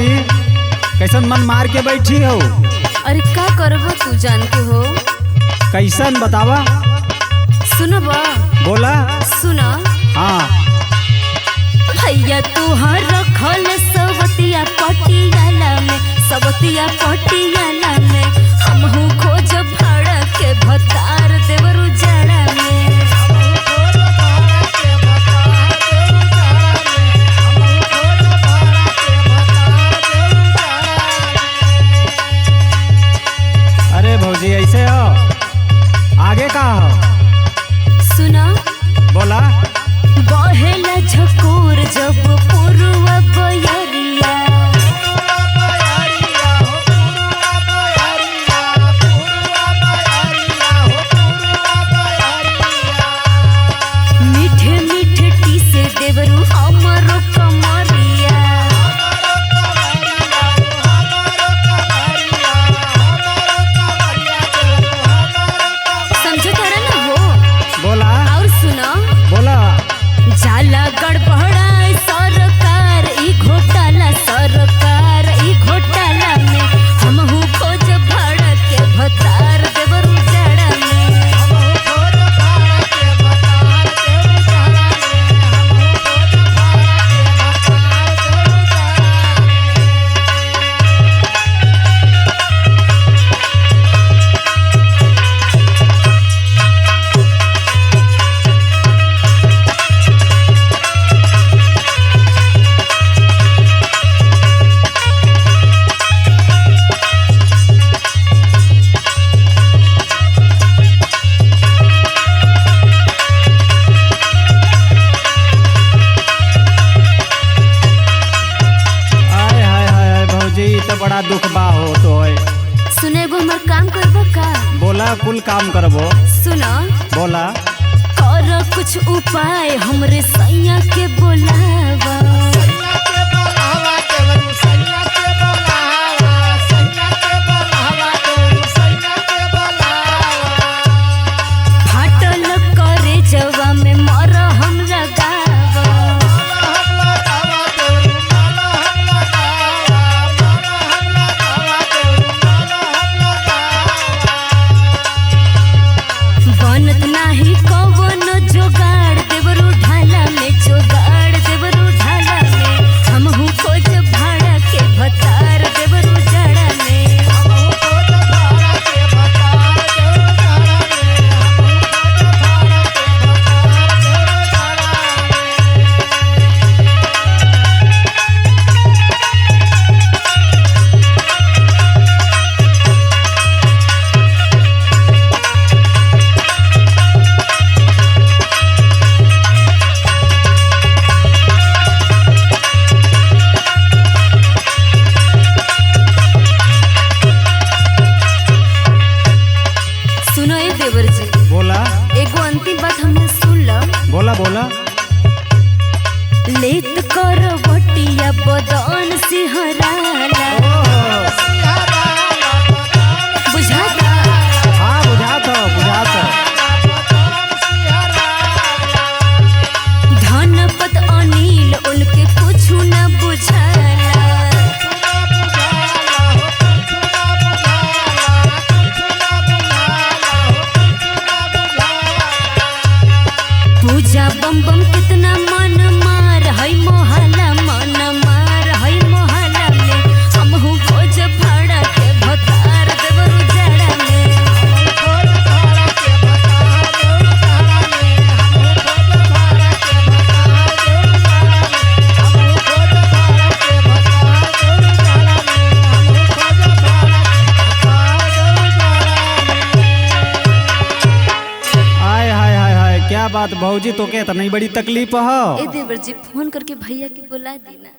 भौजी, कैसन मन मार के बैठी हो? अरे का करबो तू जान के हो। कैसन बतावा? सुनबा? बोला। सुना। हाँ। भैया तुहार रखल सवतिया पटियाला में, सवतिया पटियाला में, हमहू खोज भाड़ा के भतार देवरु जाड़ा में। अरे भौजी ऐसे हो, आगे का हो? सुना। बोला। बहेला झकोर जब पुरवा बयरिया, मीठे मीठे टीसे देवरू हमरो कमरिया। समझे तारा ना हो? बोला। और सुना। बोला। जाला गड़बड़ाई सरकार ई घोटाला, सरकार ई घोटाला में, हमहू खोज भाड़ा के भतार देवरू जाड़ा में। तो बड़ा दुख बा हो तो है। सुने गो हमर काम करबो का? बोला। कुल काम करबो। सुना। बोला। कर कुछ उपाय हमरे सैया के बोलावा। फाटल करे जवा में मर हम लगावा। बनत नाही कवन जोगाड़ देवरू ढाला में, जोगाड़ देवरू ढाला में, हमहू खोज भाड़ा के भतार देवरू जाड़ा में। सुनो ए देवर जी। बोला। एगो अंतिम बात हमने सुन लो। बोला। बोला। लेत कर बटिया बदन सिहराला, बुझाता? हाँ बुझाता बुझाता। धनपत अनिल उनके कुछ न बुझाला। पूजा बम बम कितना मन मार है मोहल्ला, मन मार है मोहल्ला में, हमहू खोज भाड़ा के भतार देवरू जाड़ा में। क्या बात भौजी, तो क्या इतनी बड़ी तकलीफ हो? ए देवर जी फोन करके भैया के बुला देना।